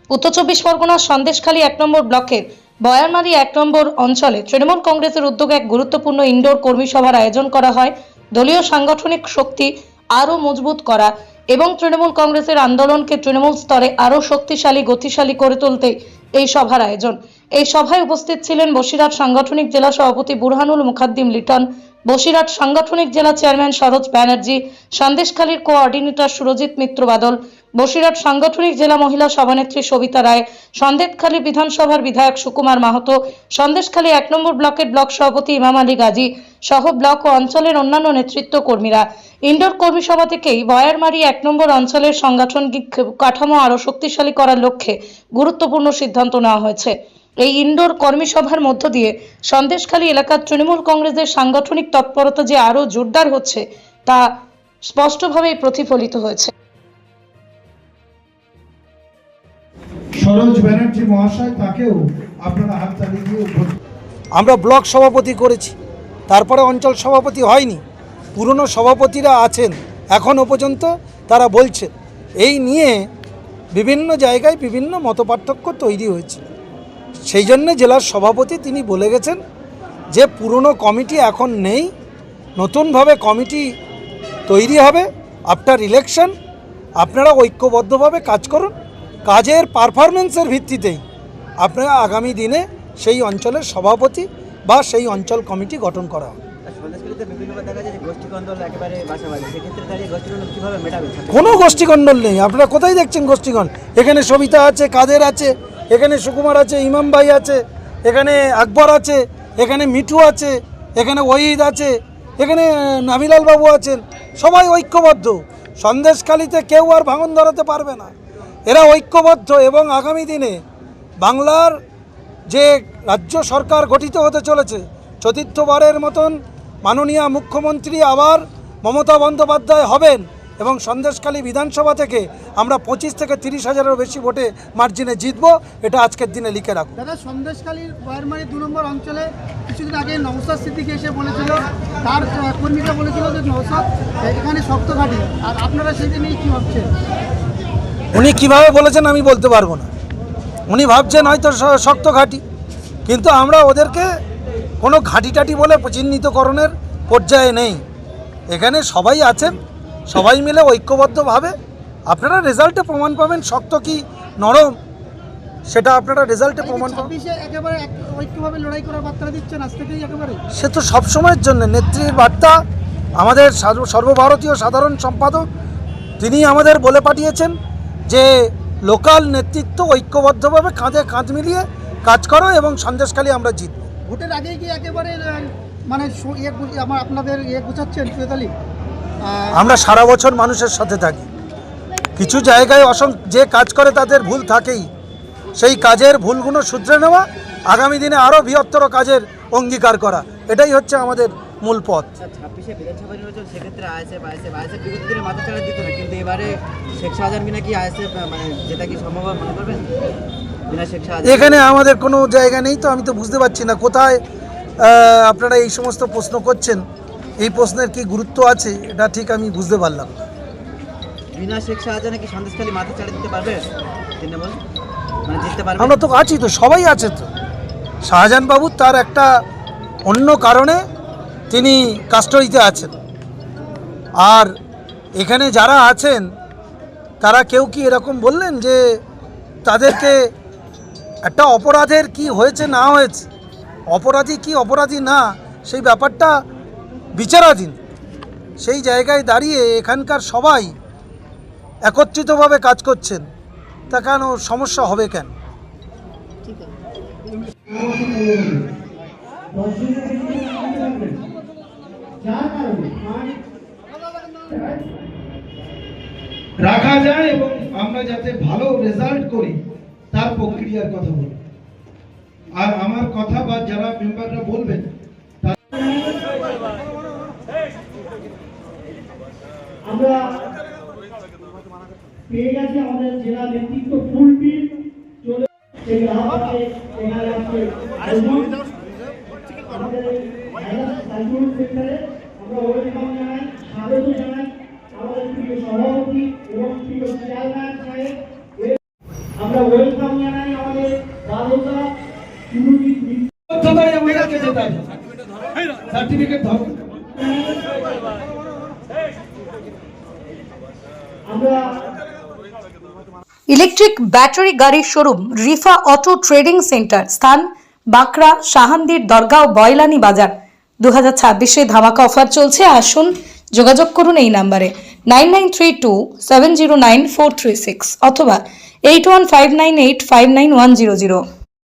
উত্তর চব্বিশ পরগনার সন্দেশখালী 1 নম্বর ব্লকের বয়ারমারি 1 নম্বর অঞ্চলে তৃণমূল কংগ্রেসের উদ্যোগে এক গুরুত্বপূর্ণ ইনডোর কর্মী সভার আয়োজন করা হয়। দলীয় সাংগঠনিক শক্তি আরও মজবুত করা এবং তৃণমূল কংগ্রেসের আন্দোলনকে তৃণমূল স্তরে আরও শক্তিশালী গতিশালী করে তুলতে এই সভার আয়োজন। এই সভায় উপস্থিত ছিলেন বসিরহাট সাংগঠনিক জেলা সভাপতি বুরহানুল মুখাদ্দিম লিটন, বসিরহাট সাংগঠনিক জেলা চেয়ারম্যান সরোজ ব্যানার্জি, সন্দেশখালীর কোঅর্ডিনেটর সুরজিৎ মিত্র বাদল, বসিরহাট সাংগঠনিক জেলা মহিলা সভানেত্রী সবিতা রায়, সন্দেশখালী বিধানসভার বিধায়ক সুকুমার মাহাতো, সন্দেশখালী 1 নম্বর ব্লকের ব্লক সভাপতি ইমাম আলী গাজী সহ ব্লক ও অঞ্চলের অন্যান্য নেতৃত্ব কর্মীরা। ইনডোর কর্মী সভা থেকেই বয়ারমারি 1 নম্বর অঞ্চলের সাংগঠনিক কাঠামো আরও শক্তিশালী করার লক্ষ্যে গুরুত্বপূর্ণ সিদ্ধান্ত নেওয়া হয়েছে। এই ইনডোর কর্মী সভার মধ্য দিয়ে সন্দেশখালী এলাকার তৃণমূল কংগ্রেসের সাংগঠনিক তৎপরতা যে আরও জোরদার হচ্ছে তা স্পষ্টভাবেই প্রতিফলিত হয়েছে। সরোজ ব্যানার্জি মহাশয়, তাকেও আপনারা হাততালি দিয়ে আমরা ব্লক সভাপতি করেছি, তারপরে অঞ্চল সভাপতি হয়নি। পুরনো সভাপতিরা আছেন এখনও পর্যন্ত, তারা বলছেন এই নিয়ে বিভিন্ন জায়গায় বিভিন্ন মতপার্থক্য তৈরি হয়েছে। সেই জন্যে জেলার সভাপতি তিনি বলে গেছেন যে পুরনো কমিটি এখন নেই, নতুনভাবে কমিটি তৈরি হবে আফটার ইলেকশন। আপনারা ঐক্যবদ্ধভাবে কাজ করুন, কাজের পারফরমেন্সের ভিত্তিতেই আপনারা আগামী দিনে সেই অঞ্চলের সভাপতি বা সেই অঞ্চল কমিটি গঠন করা হবে। কোনো গোষ্ঠীকণ্ডল নেই, আপনারা কোথায় দেখছেন গোষ্ঠীকণ্ডল? এখানে সবিতা আছে, কাদের আছে, এখানে সুকুমার আছে, ইমাম ভাই আছে, এখানে আকবর আছে, এখানে মিঠু আছে, এখানে ওহিদ আছে, এখানে নাবিলাল বাবু আছেন, সবাই ঐক্যবদ্ধ। সন্দেশখালীতে কেউ আর ভাঙন ধরাতে পারবে না, এরা ঐক্যবদ্ধ। এবং আগামী দিনে বাংলার যে রাজ্য সরকার গঠিত হতে চলেছে, চতুর্থবারের মতন মাননীয় মুখ্যমন্ত্রী আবার মমতা বন্দ্যোপাধ্যায় হবেন এবং সন্দেশখালী বিধানসভা থেকে আমরা 25 থেকে 30 হাজারেরও বেশি ভোটে মার্জিনে জিতব, এটা আজকের দিনে লিখে রাখুন। দাদা, সন্দেশখালীর বয়ারমারি 2 নম্বর অঞ্চলে কিছুদিন আগে নওশাদ সিদ্দিকী এসে বলেছিল, তার কর্মীরা বলেছিল যে নওশাদ এখানে শক্ত ঘাঁটি, আর আপনারা সেটা নিয়ে কী ভাবছেন? উনি কীভাবে বলেছেন আমি বলতে পারবো না, উনি ভাবছেন হয়তো শক্ত ঘাঁটি, কিন্তু আমরা ওদেরকে কোনো ঘাঁটি টাটি বলে চিহ্নিতকরণের পর্যায়ে নেই। এখানে সবাই আছেন, সবাই মিলে ঐক্যবদ্ধভাবে আপনারা রেজাল্টে প্রমাণ পাবেন শক্ত কি নরম, সেটা আপনারা রেজাল্টে প্রমাণ পাবেন। একেবারে ঐক্যভাবে লড়াই করার বার্তা দিচ্ছেন আজ থেকেই একেবারে। সে তো সবসময়ের জন্য নেত্রীর বার্তা। আমাদের সর্বভারতীয় সাধারণ সম্পাদক তিনি আমাদের বলে পাঠিয়েছেন যে লোকাল নেতৃত্ব ঐক্যবদ্ধভাবে কাঁধে কাঁধ মিলিয়ে কাজ করো এবং সন্দেশখালী আমরা জিতব। ভোটের আগেই কি একেবারে মানে আপনাদের গুছাচ্ছেন চৈতালি? আমরা সারা বছর মানুষের সাথে থাকি, কিছু জায়গায় যে কাজ করে তাদের ভুল থাকেই, সেই কাজের ভুলগুলো শুধরে নেওয়া, আগামী দিনে আরও বৃহত্তর কাজের অঙ্গীকার করা, এটাই হচ্ছে আমাদের মূল পথ। 26-এ বিধানসভা নির্বাচন, সেক্ষেত্রে আইএসএফ বিগত দিনে মাথা চাড়া দিত না, কিন্তু এবারে শেখ শাহজাহান বিনা কি আইএসএফ মানে যেটা কি সম্ভব মনে করবেন? বিনা শেখ শাহজাহান এখানে আমাদের কোনো জায়গা নেই, তো আমি তো বুঝতে পারছি না কোথায় আপনারা এই সমস্ত প্রশ্ন করছেন, এই প্রশ্নের কি গুরুত্ব আছে এটা ঠিক আমি বুঝতে পারলাম না। বিনা শেখ শাহজাহান কি সন্দেশখালী মাথা চাড়া দিতে পারবে? মানে জিততে পারবে? আমরা তো আছি, তো সবাই আছে। তো শাহজাহান বাবু তার একটা অন্য কারণে তিনি কাস্টডিতে আছেন, আর এখানে যারা আছেন তারা কেউ কি এরকম বললেন যে তাদেরকে একটা অপরাধের কি হয়েছে না হয়েছে, অপরাধী কি অপরাধী না, সেই ব্যাপারটা বিচারাধীন। সেই জায়গায় দাঁড়িয়ে এখানকার সবাই একত্রিতভাবে কাজ করছেন, তা কেন সমস্যা হবে কেন? রাখা যায় এবং আমরা যাতে ভালো রেজাল্ট করি তার প্রক্রিয়ার কথা বলি। আর আমার কথা বা যারা মেম্বাররা বলবেন, আমরা পেয়ে গেছি আমাদের জেলা নেতৃত্ব ফুল টিম চলে আমাদের সেন্টারে আমরা ওয়েলকাম জানাই, স্বাগত জানাই আমাদের প্রিয় সভাপতি এবং প্রিয় চেয়ারম্যান সাহেব। আমরা আমরা ওয়েলকাম জানাই আমাদের দ্বারকা পুরোহিত যোগ্যতাই আমাদেরকে যেতে হবে। সার্টিফিকেট ধরো। আমরা ইলেকট্রিক ব্যাটারি গাড়ির showroom Rifa auto trading centre, স্থান বাঁকড়া, শাহান্দির দরগাঁও, বয়লানি বাজার। 2026-এ ধামাকা অফার চলছে, আসুন যোগাযোগ করুন এই নাম্বারে 9932709436 অথবা 8159859100।